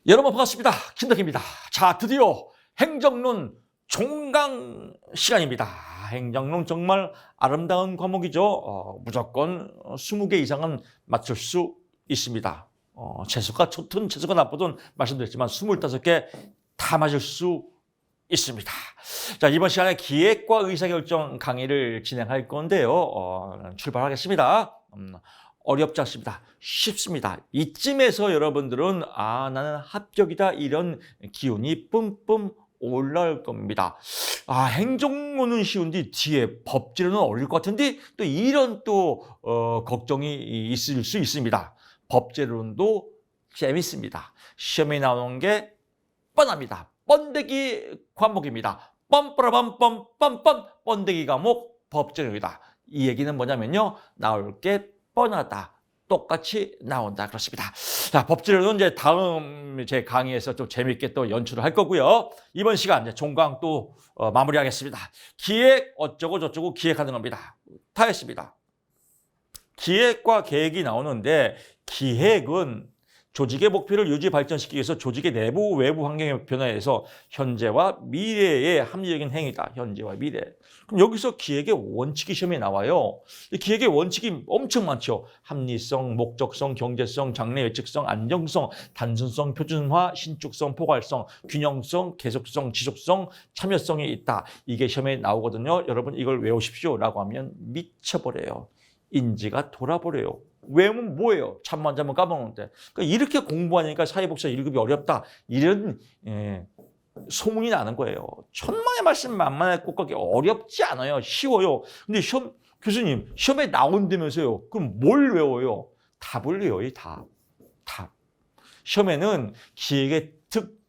여러분 반갑습니다. 김덕희입니다. 자, 드디어 행정론 종강 시간입니다. 행정론 정말 아름다운 과목이죠. 무조건 20개 이상은 맞출 수 있습니다. 재수가 좋든 재수가 나쁘든 말씀드렸지만 25개 다 맞을 수 있습니다. 자, 이번 시간에 기획과 의사결정 강의를 진행할 건데요. 출발하겠습니다. 어렵지 않습니다. 쉽습니다. 이쯤에서 여러분들은 나는 합격이다 이런 기운이 뿜뿜 올라올 겁니다. 행정론은 쉬운데 뒤에 법제론은 어려울 것 같은데 또 이런 걱정이 있을 수 있습니다. 법제론도 재밌습니다. 시험에 나오는 게 뻔합니다. 번데기 과목입니다. 뻔뻔뻔뻔뻔뻔 번데기 과목 법제론이다. 이 얘기는 뭐냐면요. 나올 게 뻔하다. 똑같이 나온다. 그렇습니다. 자, 법제론은 이제 다음 제 강의에서 좀 재밌게 또 연출을 할 거고요. 이번 시간 이제 종강 또 마무리하겠습니다. 기획 어쩌고 저쩌고 기획하는 겁니다. 다 했습니다. 기획과 계획이 나오는데 기획은 조직의 목표를 유지 발전시키기 위해서 조직의 내부 외부 환경의 변화에서 현재와 미래의 합리적인 행위다. 현재와 미래. 그럼 여기서 기획의 원칙이 시험에 나와요. 기획의 원칙이 엄청 많죠. 합리성, 목적성, 경제성, 장래 예측성, 안정성, 단순성, 표준화, 신축성, 포괄성, 균형성, 계속성, 지속성, 참여성이 있다. 이게 시험에 나오거든요. 여러분 이걸 외우십시오 라고 하면 미쳐버려요. 인지가 돌아버려요. 외우면 뭐예요? 잠만 자면 까먹는데. 그러니까 이렇게 공부하니까 사회복지사 1급이 어렵다. 이런 소문이 나는 거예요. 천만의 말씀 만만의 꽃가게 어렵지 않아요. 쉬워요. 근데 교수님 시험에 나온다면서요. 그럼 뭘 외워요? 답을 외워요. 답. 시험에는 기획의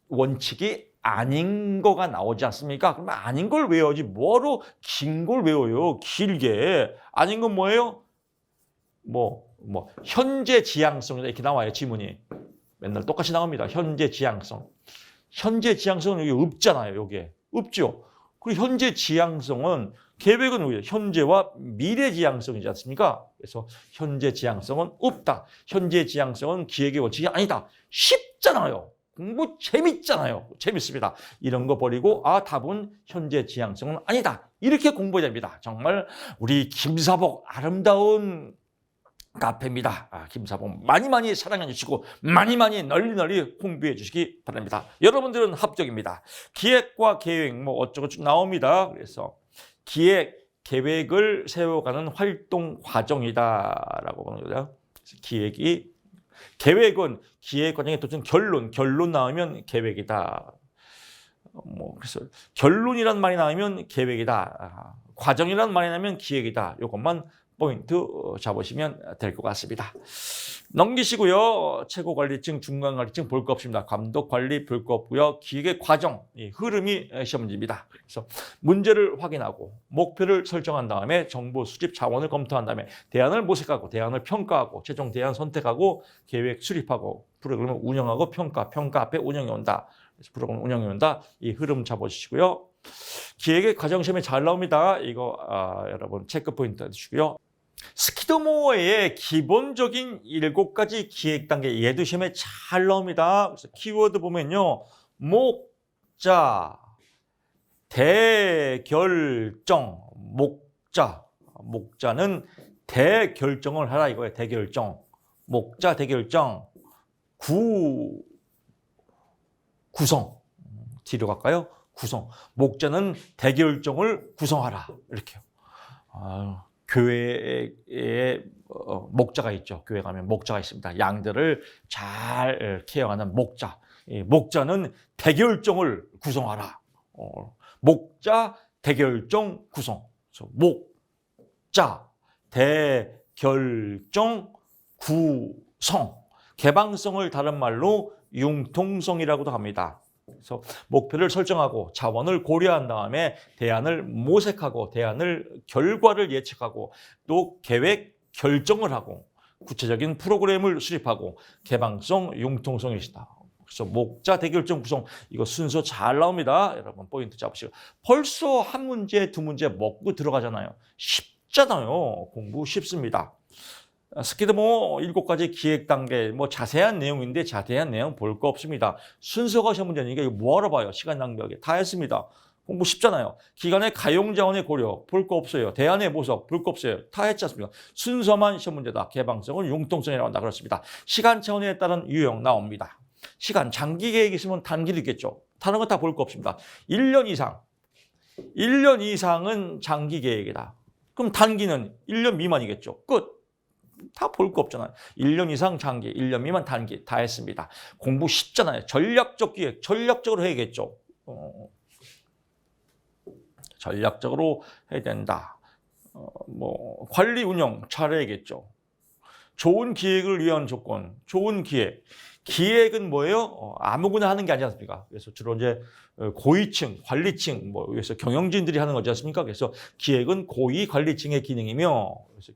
원칙이 아닌 거가 나오지 않습니까? 그럼 아닌 걸 외워야지 뭐로 긴 걸 외워요. 길게. 아닌 건 뭐예요? 현재 지향성 이렇게 나와요. 지문이. 맨날 똑같이 나옵니다. 현재 지향성. 현재 지향성은 여기 없잖아요. 여기에. 없죠. 그리고 현재 지향성은 계획은 뭐예요? 현재와 미래 지향성이지 않습니까? 그래서 현재 지향성은 없다. 현재 지향성은 기획의 원칙이 아니다. 쉽잖아요. 공부 재밌잖아요. 재밌습니다. 이런 거 버리고 답은 현재 지향성은 아니다. 이렇게 공부해야 됩니다. 정말 우리 김사복 아름다운 카페입니다. 김사복 많이 사랑해 주시고 많이 널리 홍보해 주시기 바랍니다. 여러분들은 합격입니다. 기획과 계획 어쩌고 쭉 나옵니다. 그래서 기획, 계획을 세워가는 활동 과정이다라고 보는 거죠. 계획은 기획 과정의 도전 결론 나오면 계획이다. 그래서 결론이란 말이 나오면 계획이다. 과정이란 말이 나오면 기획이다. 이것만 포인트 잡으시면 될 것 같습니다. 넘기시고요. 최고관리층, 중간관리층 볼 거 없습니다. 감독관리 볼 거 없고요. 기획의 과정, 흐름이 시험 문제입니다. 그래서 문제를 확인하고 목표를 설정한 다음에 정보 수집 자원을 검토한 다음에 대안을 모색하고 대안을 평가하고 최종 대안 선택하고 계획 수립하고 프로그램을 운영하고 평가 앞에 운영해 온다. 그래서 프로그램 운영해 온다. 이 흐름 잡아주시고요. 기획의 과정 시험에 잘 나옵니다. 이거 여러분 체크 포인트 주시고요. 스키드모어의 기본적인 7가지 기획 단계 얘도 시험에 잘 나옵니다. 그래서 키워드 보면요. 목자, 대결정, 목자는 대결정을 하라 이거예요. 대결정. 목자 대결정. 구성. 뒤로 갈까요? 구성. 목자는 대결정을 구성하라. 이렇게요. 교회에 목자가 있죠. 교회 가면 목자가 있습니다. 양들을 잘 케어하는 목자. 목자는 대결정을 구성하라. 목자 대결정 구성. 목자 대결정 구성. 개방성을 다른 말로 융통성이라고도 합니다. 그래서 목표를 설정하고 자원을 고려한 다음에 대안을 모색하고 결과를 예측하고 또 계획 결정을 하고 구체적인 프로그램을 수립하고 개방성, 융통성이시다. 그래서 목자 대결정 구성 이거 순서 잘 나옵니다. 여러분 포인트 잡으시고 벌써 한 문제, 두 문제 먹고 들어가잖아요. 쉽잖아요. 공부 쉽습니다. 스키드 뭐 7가지 기획 단계, 뭐 자세한 내용인데 자세한 내용 볼 거 없습니다. 순서가 시험 문제니까 이거 뭐하러 봐요? 시간 낭비하게. 다 했습니다. 공부 쉽잖아요. 기간의 가용자원의 고려 볼 거 없어요. 대안의 모습 볼 거 없어요. 다 했지 않습니까? 순서만 시험 문제다. 개방성은 융통성이라고 한다. 그렇습니다. 시간 차원에 따른 유형 나옵니다. 시간 장기 계획이 있으면 단기도 있겠죠. 다른 거 다 볼 거 없습니다. 1년 이상은 장기 계획이다. 그럼 단기는 1년 미만이겠죠. 끝. 다 볼 거 없잖아요. 1년 이상 장기, 1년 미만 단기 다 했습니다. 공부 쉽잖아요. 전략적 기획, 전략적으로 해야겠죠. 전략적으로 해야 된다. 뭐 관리 운영 잘해야겠죠. 좋은 기획을 위한 조건, 좋은 기획. 기획은 뭐예요? 아무거나 하는 게 아니지 않습니까? 그래서 주로 이제 고위층, 관리층, 뭐 여기서 경영진들이 하는 거지 않습니까? 그래서 기획은 고위 관리층의 기능이며, 그래서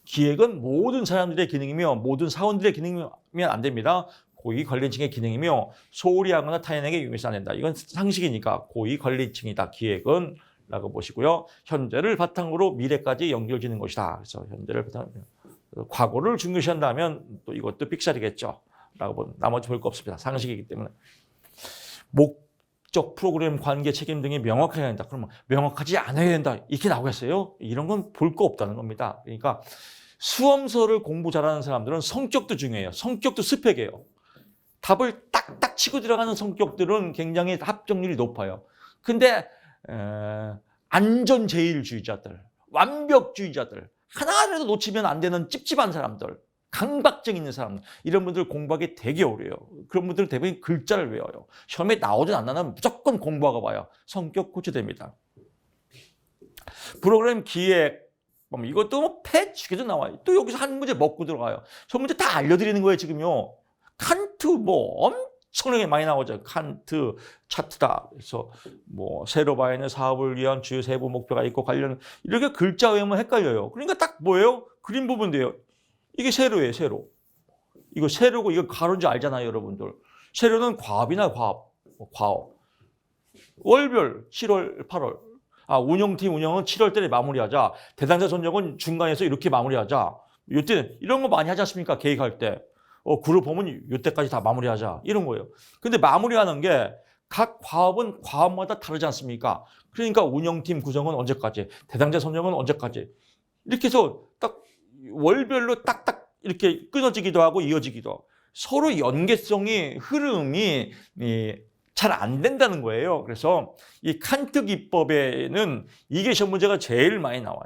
기획은 모든 사람들의 기능이며 모든 사원들의 기능이면 안 됩니다. 고위 관리층의 기능이며 소홀히 하거나 타인에게 유익해서 안 된다. 이건 상식이니까 고위 관리층이다. 기획은 라고 보시고요. 현재를 바탕으로 미래까지 연결지는 것이다. 그래서 현재를 바탕으로 과거를 중요시한다면 또 이것도 삑살이겠죠. 라고 나머지 볼 거 없습니다. 상식이기 때문에. 목적, 프로그램, 관계, 책임 등이 명확하게 해야 된다. 그러면 명확하지 않아야 된다. 이렇게 나오겠어요? 이런 건 볼 거 없다는 겁니다. 그러니까 수험서를 공부 잘하는 사람들은 성격도 중요해요. 성격도 스펙이에요. 답을 딱딱 치고 들어가는 성격들은 굉장히 합격률이 높아요. 근데 안전제일주의자들, 완벽주의자들, 하나라도 놓치면 안 되는 찝찝한 사람들, 강박증 있는 사람들, 이런 분들 공부하기 되게 어려워요. 그런 분들은 대부분 글자를 외워요. 시험에 나오든 안 나오든 무조건 공부하고 봐요. 성격 고쳐됩니다. 프로그램 기획, 이것도 뭐 패치기도 나와요. 또 여기서 한 문제 먹고 들어가요. 저 문제 다 알려드리는 거예요, 지금요. 칸트 뭐 엄청나게 많이 나오죠. 칸트 차트다. 그래서 뭐 세로바에는 사업을 위한 주요 세부 목표가 있고 관련 이렇게 글자 외우면 헷갈려요. 그러니까 딱 뭐예요? 그림 보면 돼요. 이게 세로예요, 세로. 이거 세로고 이거 가로인지 알잖아요, 여러분들. 세로는 과업이나 과업. 월별 7월, 8월. 운영팀 운영은 7월 달에 마무리하자. 대상자 선정은 중간에서 이렇게 마무리하자. 이때 이런 거 많이 하지 않습니까? 계획할 때. 그룹 보면 이때까지 다 마무리하자. 이런 거예요. 근데 마무리하는 게 각 과업은 과업마다 다르지 않습니까? 그러니까 운영팀 구성은 언제까지, 대상자 선정은 언제까지. 이렇게 해서 딱 월별로 딱딱 이렇게 끊어지기도 하고 이어지기도 하고 서로 연계성이 흐름이 잘 안 된다는 거예요. 그래서 이 칸트 기법에는 이게 시험 문제가 제일 많이 나와요.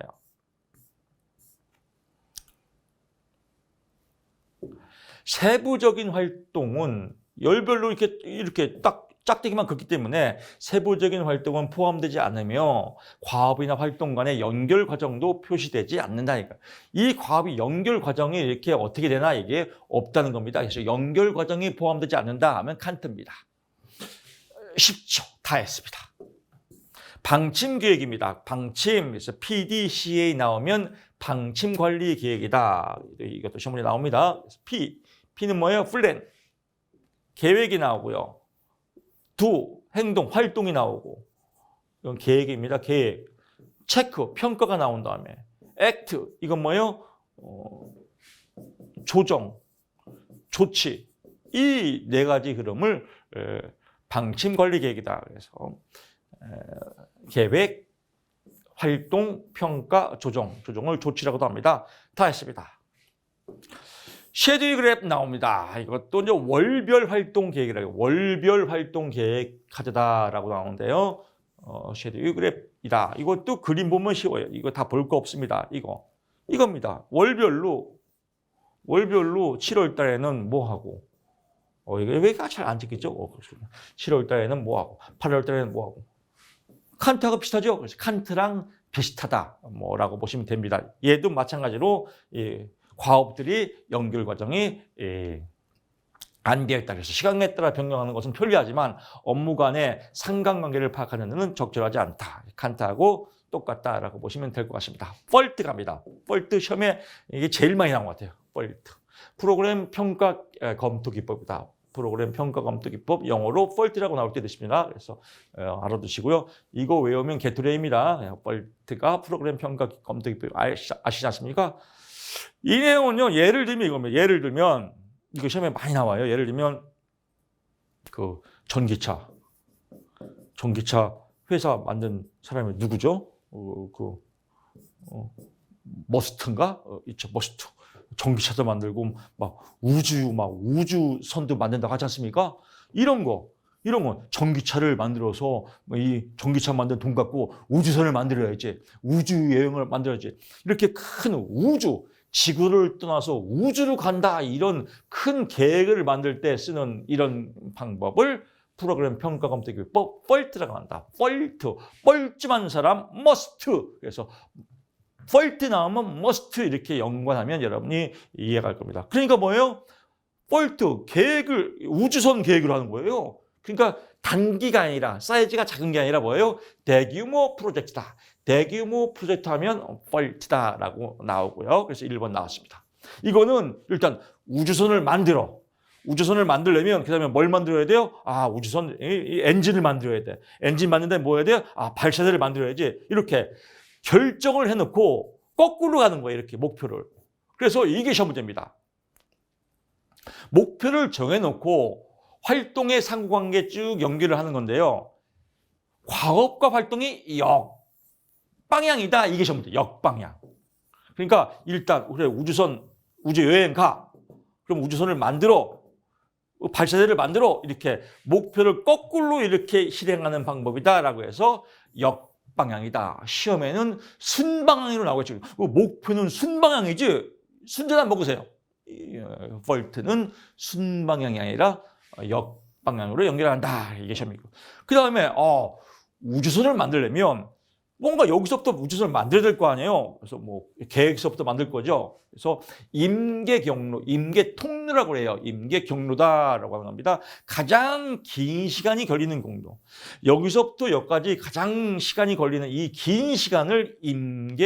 세부적인 활동은 열별로 이렇게 딱 짝대기만 긋기 때문에 세부적인 활동은 포함되지 않으며 과업이나 활동 간의 연결 과정도 표시되지 않는다니까. 이 과업이 연결 과정이 이렇게 어떻게 되나 이게 없다는 겁니다. 그래서 연결 과정이 포함되지 않는다 하면 칸트입니다. 쉽죠. 다 했습니다. 방침 계획입니다. 방침, 그래서 PDCA 나오면 방침 관리 계획이다. 이것도 시험문에 나옵니다. P는 뭐예요? 플랜. 계획이 나오고요. 행동, 활동이 나오고. 이건 계획입니다. 계획. 체크, 평가가 나온 다음에. 액트, 이건 뭐예요? 조정, 조치. 이 네 가지 흐름을 방침 관리 계획이다. 그래서 계획, 활동, 평가, 조정을 조치라고도 합니다. 다 했습니다. 쉐듀 그래프 나옵니다. 이것도 이제 월별 활동 계획이라고, 월별 활동 계획 카드다라고 나오는데요. 쉐듀 그래프이다. 이것도 그림 보면 쉬워요. 이거 다 볼 거 없습니다. 이겁니다. 월별로 7월 달에는 뭐 하고, 이게 왜 잘 안 찍히죠? 7월 달에는 뭐 하고, 8월 달에는 뭐 하고. 칸트하고 비슷하죠? 그래서 칸트랑 비슷하다. 뭐라고 보시면 됩니다. 얘도 마찬가지로 과업들이 연결 과정이 안 되어 있다. 그래서 시간에 따라 변경하는 것은 편리하지만 업무 간의 상관관계를 파악하는 데는 적절하지 않다. 칸트하고 똑같다라고 보시면 될 것 같습니다. 펄트 갑니다. 펄트 시험에 이게 제일 많이 나온 것 같아요. 펄트. 프로그램 평가 검토 기법이다. 프로그램 평가 검토 기법, 영어로 펄트라고 나올 때 있습니다. 그래서 알아두시고요. 이거 외우면 게토레입니다. 펄트가 프로그램 평가 검토 기법 아시지 않습니까? 이 내용은요, 예를 들면 이겁니다. 예를 들면, 이거 시험에 많이 나와요. 예를 들면, 그 전기차 회사 만든 사람이 누구죠? 머스트인가? 있죠, 머스트. 전기차도 만들고, 우주선도 만든다고 하지 않습니까? 이런 거, 전기차를 만들어서 이 전기차 만든 돈 갖고 우주선을 만들어야지, 우주 여행을 만들어야지. 이렇게 큰 우주, 지구를 떠나서 우주로 간다, 이런 큰 계획을 만들 때 쓰는 이런 방법을 프로그램 평가 검색 기법 펄트라고 한다. 뻘쭘한 사람 머스트. 그래서 펄트 나오면 must 이렇게 연관하면 여러분이 이해가 갈 겁니다. 그러니까 뭐예요? 펄트, 우주선 계획을 하는 거예요. 그러니까 단기가 아니라, 사이즈가 작은 게 아니라 뭐예요? 대규모 프로젝트다. 대규모 프로젝트 하면 펄트다라고 나오고요. 그래서 1번 나왔습니다. 이거는 일단 우주선을 만들려면 그 다음에 뭘 만들어야 돼요? 우주선 엔진을 만들어야 돼. 엔진 만드는데 뭐 해야 돼요? 발사대를 만들어야지. 이렇게 결정을 해놓고 거꾸로 가는 거예요. 이렇게 목표를. 그래서 이게 시험 문제입니다. 목표를 정해놓고 활동의 상호관계 쭉 연결을 하는 건데요. 과업과 활동이 역방향이다. 이게 시험 문제. 역방향. 그러니까 일단 그래, 우주 여행 가. 그럼 우주선을 만들어. 발사대를 만들어. 이렇게 목표를 거꾸로 이렇게 실행하는 방법이다라고 해서 역방향이다. 시험에는 순방향으로 나오겠죠. 목표는 순방향이지. 순전한 먹으세요. 펄트는 순방향이 아니라 역방향으로 연결한다. 이게 시험이고. 그 다음에 우주선을 만들려면 뭔가 여기서부터 우주선을 만들어야 될 거 아니에요. 그래서 뭐 계획서부터 만들 거죠. 그래서 임계통로라고 해요. 임계경로다라고 하는 겁니다. 가장 긴 시간이 걸리는 경로. 여기서부터 여기까지 가장 시간이 걸리는 이 긴 시간을 임계경로,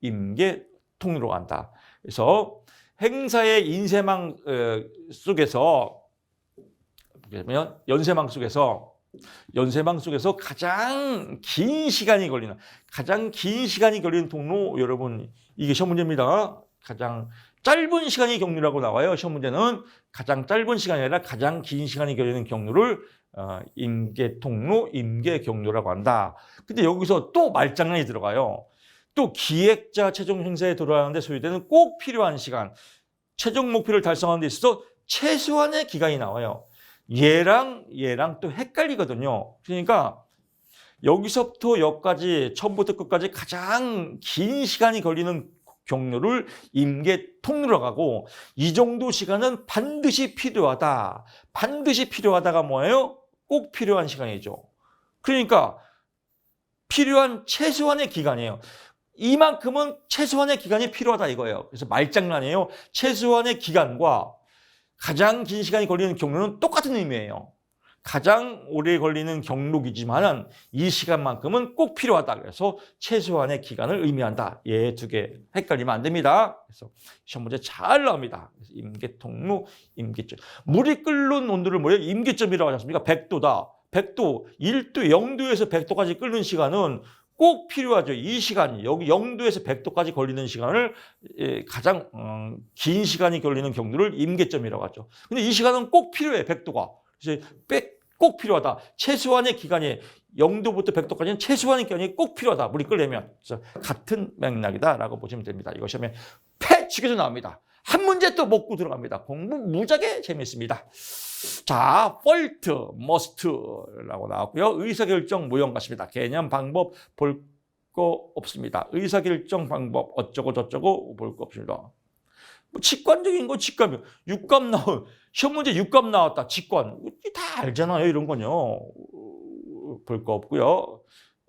임계통로라고 한다. 그래서 행사의 인쇄망 속에서 보면 연쇄망 속에서 가장 긴 시간이 걸리는 통로, 여러분 이게 시험 문제입니다. 가장 짧은 시간이 경로라고 나와요. 시험 문제는 가장 짧은 시간이 아니라 가장 긴 시간이 걸리는 경로를 임계통로, 임계경로라고 한다. 근데 여기서 또 말장난이 들어가요. 또 기획자 최종 행사에 돌아가는데 소요되는 꼭 필요한 시간, 최종 목표를 달성하는 데 있어서 최소한의 기간이 나와요. 얘랑 또 헷갈리거든요. 그러니까 여기서부터 여기까지, 처음부터 끝까지 가장 긴 시간이 걸리는 경로를 임계통로라고 하고, 이 정도 시간은 반드시 필요하다. 반드시 필요하다가 뭐예요? 꼭 필요한 시간이죠. 그러니까 필요한 최소한의 기간이에요. 이만큼은 최소한의 기간이 필요하다 이거예요. 그래서 말장난이에요. 최소한의 기간과 가장 긴 시간이 걸리는 경로는 똑같은 의미예요. 가장 오래 걸리는 경로이지만 이 시간만큼은 꼭 필요하다. 그래서 최소한의 기간을 의미한다. 얘 두 개 헷갈리면 안 됩니다. 그래서 시험 문제 잘 나옵니다. 그래서 임계통로, 임계점. 물이 끓는 온도를 뭐예요? 임계점이라고 하지 않습니까? 100도다. 100도, 1도, 0도에서 100도까지 끓는 시간은 꼭 필요하죠. 이 시간, 여기 0도에서 100도까지 걸리는 시간을 가장 긴 시간이 걸리는 경로를 임계점이라고 하죠. 근데 이 시간은 꼭 필요해, 100도가. 그래서 꼭 필요하다. 최소한의 기간이 0도부터 100도까지는 최소한의 기간이 꼭 필요하다. 물이 끓려면. 그래서 같은 맥락이다라고 보시면 됩니다. 이거 시험에 패치게도 나옵니다. 한 문제 또 먹고 들어갑니다. 공부 무지하게 재밌습니다. 자, fault, must라고 나왔고요. 의사결정 모형 같습니다. 개념, 방법 볼 거 없습니다. 의사결정 방법 어쩌고 저쩌고 볼 거 없습니다. 뭐 직관적인 거 직관이요. 육감 시험 문제 육감 나왔다. 직관. 다 알잖아요. 이런 거요. 볼 거 없고요.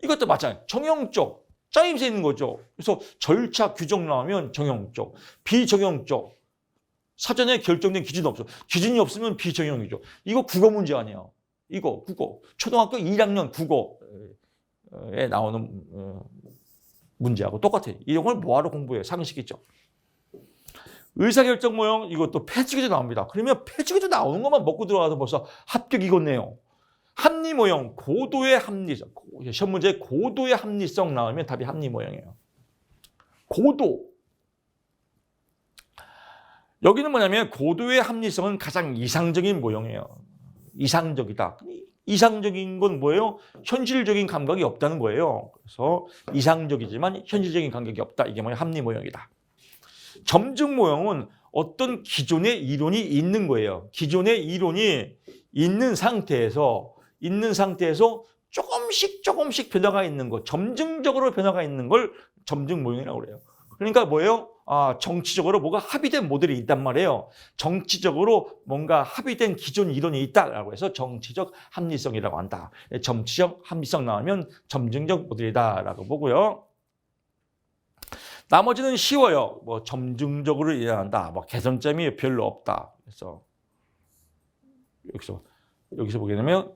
이것도 마찬가지. 정형적. 짜임새 있는 거죠. 그래서 절차 규정 나오면 정형적. 비정형적. 사전에 결정된 기준이 없어. 기준이 없으면 비정형이죠. 이거 국어 문제 아니에요. 이거 국어. 초등학교 1학년 국어에 나오는 문제하고 똑같아요. 이런 걸 뭐하러 공부해요? 상식이죠. 의사결정 모형 이것도 패치기도 나옵니다. 그러면 패치기도 나오는 것만 먹고 들어가서 벌써 합격이겠네요. 합리 모형, 고도의 합리성. 시험 문제에 고도의 합리성 나오면 답이 합리 모형이에요. 고도. 여기는 뭐냐면 고도의 합리성은 가장 이상적인 모형이에요. 이상적이다. 이상적인 건 뭐예요? 현실적인 감각이 없다는 거예요. 그래서 이상적이지만 현실적인 감각이 없다. 이게 뭐냐? 합리 모형이다. 점증 모형은 어떤 기존의 이론이 있는 거예요. 기존의 이론이 있는 상태에서 조금씩 변화가 있는 것, 점증적으로 변화가 있는 걸 점증 모형이라고 그래요. 그러니까 뭐예요? 정치적으로 뭐가 합의된 모델이 있단 말이에요. 정치적으로 뭔가 합의된 기존 이론이 있다라고 해서 정치적 합리성이라고 한다. 정치적 합리성 나오면 점증적 모델이다라고 보고요. 나머지는 쉬워요. 뭐 점증적으로 일어난다. 뭐 개선점이 별로 없다. 그래서 여기서 보게 되면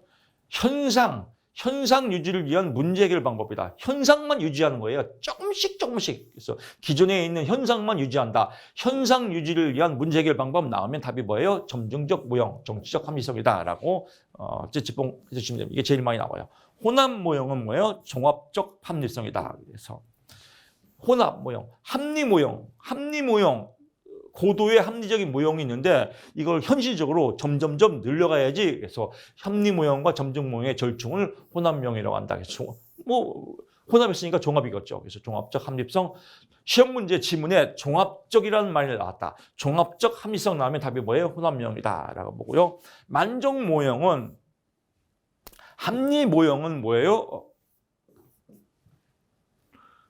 현상 유지를 위한 문제 해결 방법이다. 현상만 유지하는 거예요. 조금씩. 그래서 기존에 있는 현상만 유지한다. 현상 유지를 위한 문제 해결 방법 나오면 답이 뭐예요? 점증적 모형, 정치적 합리성이다라고 찌찌뽕 해주시면 됩니다. 이게 제일 많이 나와요. 혼합 모형은 뭐예요? 종합적 합리성이다. 그래서 혼합 모형, 합리 모형. 고도의 합리적인 모형이 있는데 이걸 현실적으로 점점점 늘려가야지. 그래서 합리 모형과 점증 모형의 절충을 혼합명이라고 한다. 그래서 뭐 혼합했으니까 종합이겠죠. 그래서 종합적 합리성. 시험 문제 지문에 종합적이라는 말이 나왔다. 종합적 합리성 나오면 답이 뭐예요? 혼합명이다라고 보고요. 만족 모형은 합리 모형은 뭐예요?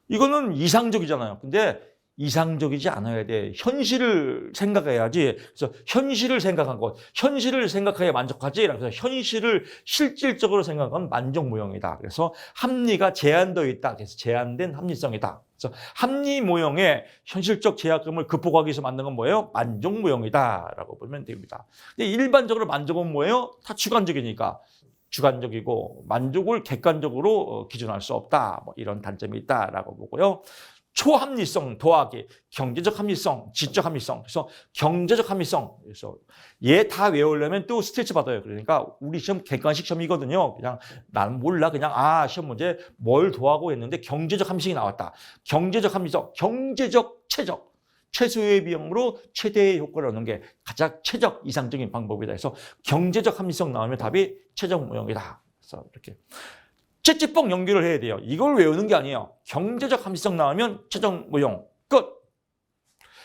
이거는 이상적이잖아요. 근데 이상적이지 않아야 돼. 현실을 생각해야지. 그래서 현실을 생각한 것, 현실을 생각해야 만족하지. 그래서 현실을 실질적으로 생각한 만족 모형이다. 그래서 합리가 제한되어 있다. 그래서 제한된 합리성이다. 그래서 합리 모형의 현실적 제약감을 극복하기 위해서 만든 건 뭐예요? 만족 모형이다라고 보면 됩니다. 근데 일반적으로 만족은 뭐예요? 다 주관적이니까. 주관적이고 만족을 객관적으로 기준할 수 없다. 뭐 이런 단점이 있다라고 보고요. 초합리성 더하기 경제적 합리성, 지적 합리성. 그래서 경제적 합리성. 그래서 얘 다 외우려면 또 스트레스 받아요. 그러니까 우리 시험 객관식 시험이거든요. 그냥 나는 몰라. 그냥 시험 문제 뭘 더하고 했는데 경제적 합리성이 나왔다. 경제적 합리성, 경제적 최적. 최소의 비용으로 최대의 효과를 얻는 게 가장 최적 이상적인 방법이다. 해서 경제적 합리성 나오면 답이 최적 모형이다. 그래서 이렇게 찌찌뽕 연결을 해야 돼요. 이걸 외우는 게 아니에요. 경제적 합리성 나오면 최적 모형 끝.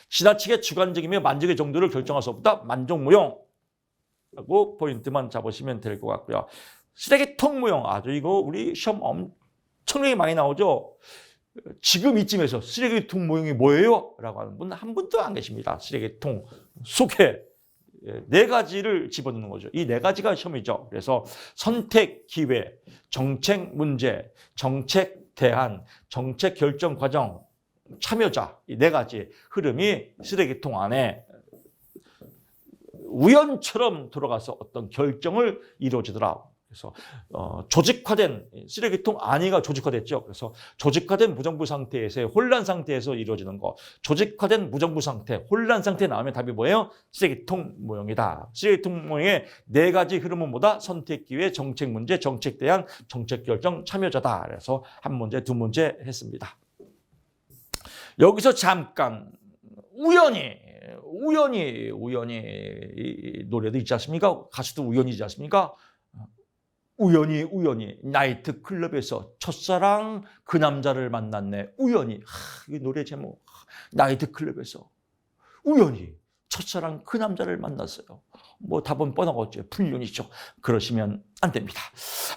지나치게 주관적이며 만족의 정도를 결정할 수 없다. 만족 모형라고 포인트만 잡으시면 될 것 같고요. 쓰레기통 모형 아주 이거 우리 시험 엄청나게 많이 나오죠. 지금 이쯤에서 쓰레기통 모형이 뭐예요? 라고 하는 분 한 분도 안 계십니다. 쓰레기통 속에 4가지를 집어넣는 거죠. 이 4가지가 시험이죠. 그래서 선택 기회, 정책 문제, 정책 대안, 정책 결정 과정, 참여자 이 4가지 흐름이 쓰레기통 안에 우연처럼 들어가서 어떤 결정을 이루어지더라. 그래서 조직화된 쓰레기통 안위가 조직화됐죠. 그래서 조직화된 무정부 상태에서의 혼란 상태에서 이루어지는 거. 조직화된 무정부 상태, 혼란 상태 나오면 답이 뭐예요? 쓰레기통 모형이다. 쓰레기통 모형의 4가지 흐름은 뭐다? 선택 기회, 정책 문제, 정책 대안, 정책 결정, 참여자다. 그래서 한 문제, 2문제 했습니다. 여기서 잠깐 우연히 노래도 있지 않습니까? 가수도 우연이지 않습니까? 우연히 나이트 클럽에서 첫사랑 그 남자를 만났네. 우연히 이 노래 제목 나이트 클럽에서 우연히 첫사랑 그 남자를 만났어요. 뭐 답은 뻔하겠죠. 불륜이죠. 그러시면 안 됩니다.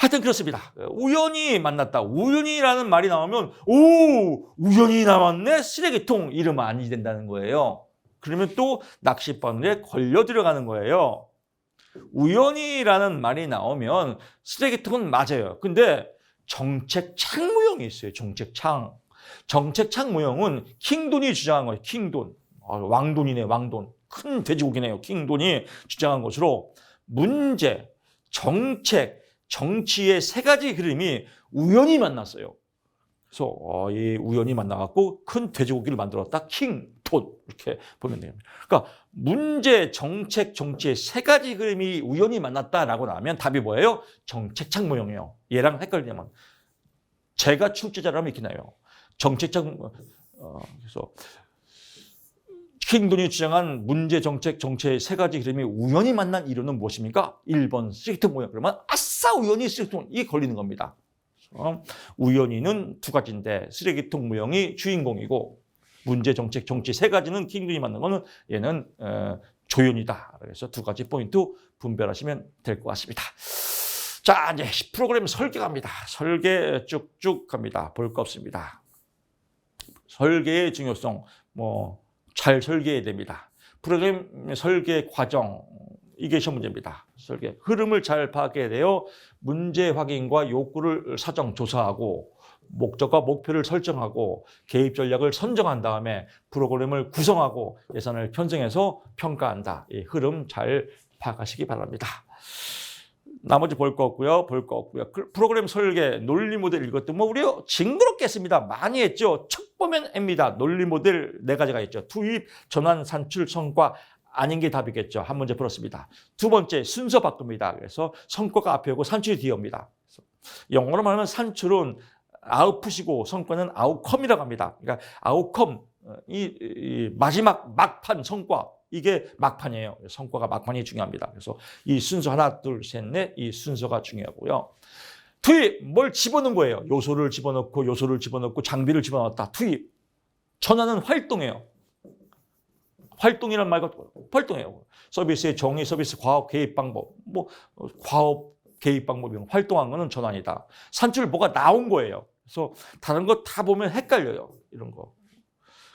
하여튼 그렇습니다. 우연히 만났다. 우연이라는 말이 나오면 우연히 남았네. 쓰레기통 이러면 아니 된다는 거예요. 그러면 또 낚싯바늘에 걸려 들어가는 거예요. 우연히라는 말이 나오면 쓰레기통은 맞아요. 근데 정책창 모형이 있어요. 정책창 모형은 킹돈이 주장한 거예요. 킹돈. 왕돈이네, 왕돈. 큰 돼지고기네요. 킹돈이 주장한 것으로 문제, 정책, 정치의 3가지 흐름이 우연히 만났어요. 그래서 이 우연히 만나갖고 큰 돼지고기를 만들었다. 킹돈 이렇게 보면 됩니다. 그러니까 문제, 정책, 정치의 3가지 흐름이 우연히 만났다라고 나오면 답이 뭐예요? 정책창 모형이에요. 얘랑 헷갈리면 제가 출제자라면 이렇게 나요. 정책창 그래서 킹돈이 주장한 문제 정책 정체의 세 가지 흐름이 우연히 만난 이론은 무엇입니까? 1번 쓰레기통 모형. 그러면 아싸 우연히 쓰레기통 이게 걸리는 겁니다. 우연히는 두 가지인데 쓰레기통 모형이 주인공이고 문제 정책 정치 세 가지는 킹돈이 만든 거는 얘는 조연이다. 그래서 두 가지 포인트 분별하시면 될 것 같습니다. 자, 이제 프로그램 설계 갑니다. 설계 쭉쭉 갑니다. 볼 거 없습니다. 설계의 중요성, 잘 설계해야 됩니다. 프로그램 설계 과정, 이게 시험 문제입니다. 설계 흐름을 잘 파악해야 돼요. 문제 확인과 욕구를 사정 조사하고 목적과 목표를 설정하고 개입 전략을 선정한 다음에 프로그램을 구성하고 예산을 편성해서 평가한다. 이 흐름 잘 파악하시기 바랍니다. 나머지 볼 거 없고요. 프로그램 설계, 논리 모델 이것도 우리요 징그럽게 했습니다. 많이 했죠. 척 보면 M입니다. 논리 모델 네 가지가 있죠. 투입, 전환, 산출, 성과 아닌 게 답이겠죠. 한 문제 풀었습니다. 두 번째 순서 바꿉니다. 그래서 성과가 앞에 오고 산출이 뒤에 옵니다. 영어로 말하면 산출은 아웃풋이고 성과는 아웃컴이라고 합니다. 그러니까 아웃컴, 이 마지막 막판 성과. 이게 막판이에요. 성과가 막판이 중요합니다. 그래서 이 순서 하나, 둘, 셋, 넷 이 순서가 중요하고요. 투입, 뭘 집어넣은 거예요. 요소를 집어넣고 장비를 집어넣었다. 투입. 전환은 활동이에요. 활동이란 말과 활동이에요. 서비스의 정의, 서비스 과업 개입 방법, 과업 개입 방법이 활동한 거는 전환이다. 산출 뭐가 나온 거예요. 그래서 다른 거 다 보면 헷갈려요. 이런 거.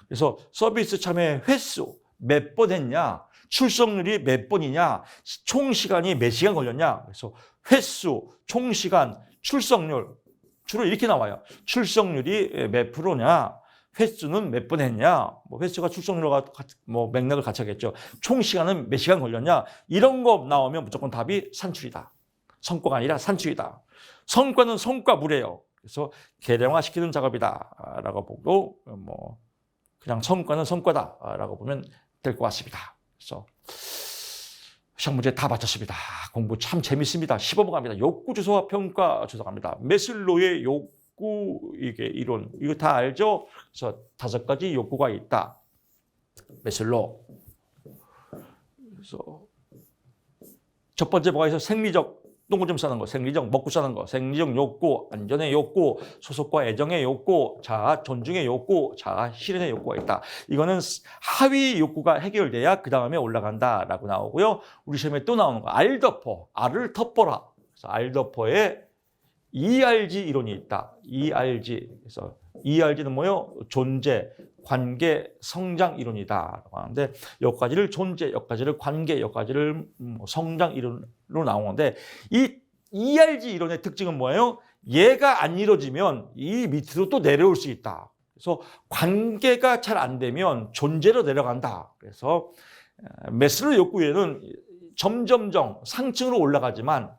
그래서 서비스 참여 횟수 몇 번 했냐, 출석률이 몇 번이냐, 총 시간이 몇 시간 걸렸냐. 그래서 횟수, 총 시간, 출석률 주로 이렇게 나와요. 출석률이 몇 프로냐, 횟수는 몇 번 했냐, 횟수가 출석률과 맥락을 같이 하겠죠. 총 시간은 몇 시간 걸렸냐. 이런 거 나오면 무조건 답이 산출이다. 성과가 아니라 산출이다. 성과는 성과물이에요. 그래서 계량화시키는 작업이다라고 보고 그냥 성과는 성과다라고 보면 될 것 같습니다. 그래서 시험 문제 다 마쳤습니다. 공부 참 재밌습니다. 15번 갑니다. 욕구 조사와 평가 조사 갑니다. 메슬로의 욕구 이게 이론 이거 다 알죠? 그래서 5가지 욕구가 있다. 메슬로. 그래서 첫 번째 뭐가 있어? 생리적 똥을 좀 싸는 거, 생리적 먹고 사는 거, 생리적 욕구, 안전의 욕구, 소속과 애정의 욕구, 자아 존중의 욕구, 자아 실현의 욕구가 있다. 이거는 하위 욕구가 해결돼야 그 다음에 올라간다라고 나오고요. 우리 시험에 또 나오는 거, 알덮어, 알을 덮어라. 그래서 알덮어에 ERG 이론이 있다. ERG. 그래서 ERG는 뭐요? 존재, 관계, 성장 이론이다라고 하는데 여기까지를 존재, 여기까지를 관계, 여기까지를 성장 이론으로 나오는데 이 ERG 이론의 특징은 뭐예요? 얘가 안 이루어지면 이 밑으로 또 내려올 수 있다. 그래서 관계가 잘 안 되면 존재로 내려간다. 그래서 메슬로우 욕구에는 점점점 상층으로 올라가지만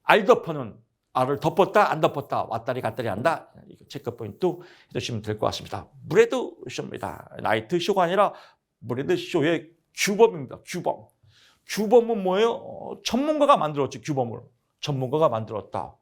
알덮어는 알을 덮었다 안 덮었다 왔다리 갔다리 한다. 이거 체크 포인트 해두시면 될 것 같습니다. 브래드 쇼입니다. 나이트 쇼가 아니라 브래드 쇼의 규범입니다. 규범. 규범은 뭐예요? 전문가가 만들었지. 규범을. 전문가가 만들었다.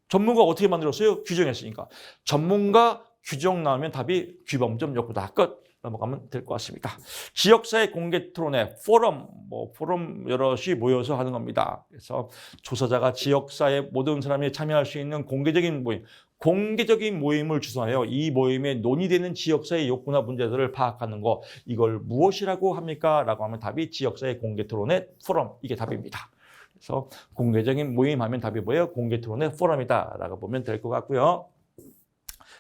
전문가가 어떻게 만들었어요? 규정했으니까. 전문가 규정 나오면 답이 규범점 욕구다. 끝. 넘어가면 될 것 같습니다. 지역사회 공개 토론회, 포럼 여럿이 모여서 하는 겁니다. 그래서 조사자가 지역사회 모든 사람이 참여할 수 있는 공개적인 모임을 주선하여 이 모임에 논의되는 지역사회 욕구나 문제들을 파악하는 거, 이걸 무엇이라고 합니까? 라고 하면 답이 지역사회 공개 토론회, 포럼, 이게 답입니다. 그래서 공개적인 모임 하면 답이 뭐예요? 공개 토론회, 포럼이다 라고 보면 될 것 같고요.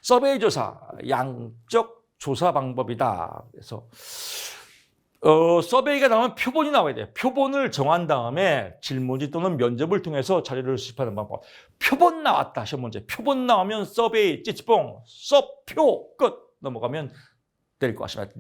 서베이 조사, 양적 조사 방법이다. 그래서 서베이가 나오면 표본이 나와야 돼요. 표본을 정한 다음에 질문지 또는 면접을 통해서 자료를 수집하는 방법. 표본 나왔다. 시험 문제. 표본 나오면 서베이, 찌찌뽕, 서표 끝. 넘어가면 될 것 같습니다.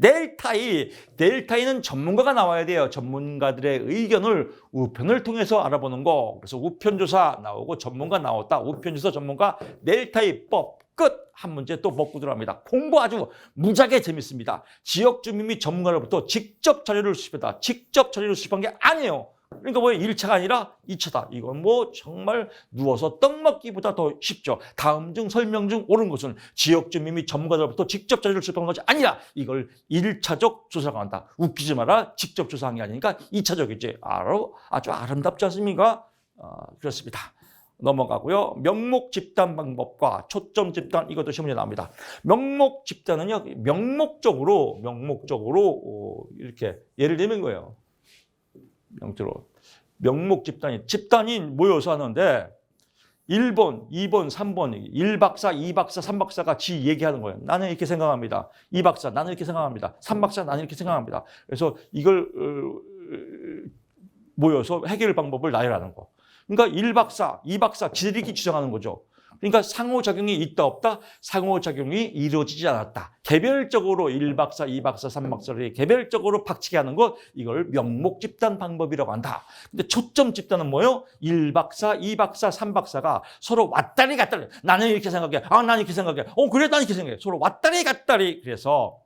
델타이는 전문가가 나와야 돼요. 전문가들의 의견을 우편을 통해서 알아보는 거. 그래서 우편조사 나오고 전문가 나왔다. 우편조사 전문가 델타이법. 끝! 한 문제 또 먹고 들어갑니다. 공부 아주 무지하게 재밌습니다. 지역 주민 및 전문가로부터 직접 자료를 수집했다. 직접 자료를 수집한 게 아니에요. 그러니까 뭐 1차가 아니라 2차다. 이건 뭐 정말 누워서 떡 먹기보다 더 쉽죠. 다음 중 설명 중 옳은 것은 지역 주민 및 전문가들로부터 직접 자료를 수집한 것이 아니라 이걸 1차적 조사가 한다. 웃기지 마라. 직접 조사한 게 아니니까 2차적이지. 아주 아름답지 않습니까? 그렇습니다. 넘어가고요. 명목 집단 방법과 초점 집단 이것도 시험에 나옵니다. 명목 집단은요. 명목적으로 이렇게 예를 들면 거예요. 명목 집단이 모여서 하는데 1번, 2번, 3번 1박사, 2박사, 3박사가 지 얘기하는 거예요. 나는 이렇게 생각합니다. 2박사 나는 이렇게 생각합니다. 3박사 나는 이렇게 생각합니다. 그래서 이걸 모여서 해결 방법을 나열하는 거. 그러니까 1박사, 2박사 지들이 주장하는 거죠. 그러니까 상호작용이 있다 없다? 상호작용이 이루어지지 않았다. 개별적으로 1박사, 2박사, 3박사를 개별적으로 박치게 하는 것 이걸 명목 집단 방법이라고 한다. 근데 초점 집단은 뭐예요? 1박사, 2박사, 3박사가 서로 왔다리 갔다리. 나는 이렇게 생각해. 나는 이렇게 생각해. 그래 나는 이렇게 생각해. 서로 왔다리 갔다리. 그래서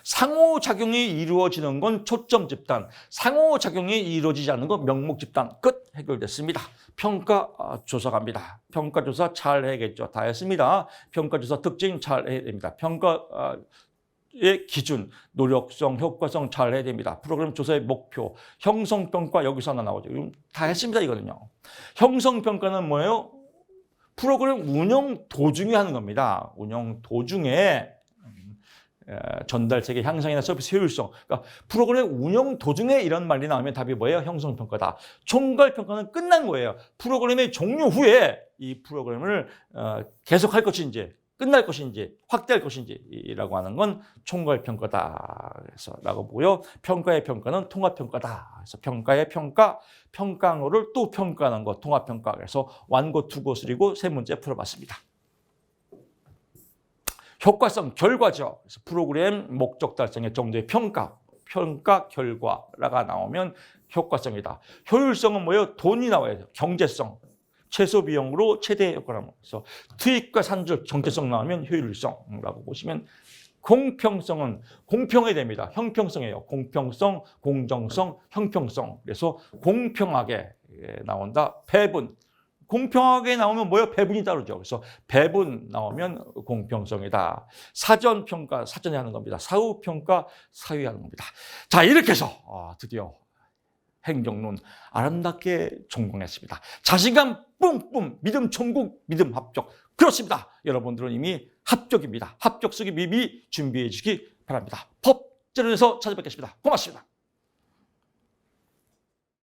상호작용이 이루어지는 건 초점 집단, 상호작용이 이루어지지 않는 건 명목 집단. 끝. 해결됐습니다. 평가 조사 갑니다. 평가 조사 잘 해야겠죠. 다 했습니다. 평가 조사 특징 잘 해야 됩니다. 평가의 기준, 노력성, 효과성 잘 해야 됩니다. 프로그램 조사의 목표, 형성평가 여기서 하나 나오죠. 다 했습니다. 이거는요. 형성평가는 뭐예요? 프로그램 운영 도중에 하는 겁니다. 운영 도중에 전달 체계 향상이나 서비스 효율성. 그러니까 프로그램 운영 도중에 이런 말이 나오면 답이 뭐예요? 형성평가다. 총괄평가는 끝난 거예요. 프로그램의 종료 후에 이 프로그램을 계속할 것인지 끝날 것인지 확대할 것인지라고 하는 건 총괄평가다. 그래서 라고 보고요. 평가의 평가는 통합평가다. 그래서 평가의 평가, 평가항어를 또 평가하는 것, 통합평가. 그래서 완고, 투고, 쓰리고 세 문제 풀어봤습니다. 효과성, 결과죠. 그래서 프로그램 목적 달성의 정도의 평가 결과가 나오면 효과성이다. 효율성은 뭐예요? 돈이 나와야 돼요. 경제성, 최소 비용으로 최대 효과라는 거죠. 그래서 투입과 산출, 경제성 나오면 효율성이라고 보시면 공평성은 공평해야 됩니다. 형평성이에요. 공평성, 공정성, 형평성. 그래서 공평하게 나온다. 배분. 공평하게 나오면 뭐예요? 배분이 따르죠. 그래서 배분 나오면 공평성이다. 사전평가, 사전에 하는 겁니다. 사후평가, 사후에 하는 겁니다. 자, 이렇게 해서 드디어 행정론 아름답게 종공했습니다. 자신감 뿜뿜, 믿음 천국, 믿음 합격. 그렇습니다. 여러분들은 이미 합격입니다. 합격 쓰기 미리 준비해 주시기 바랍니다. 법제론에서 찾아뵙겠습니다. 고맙습니다.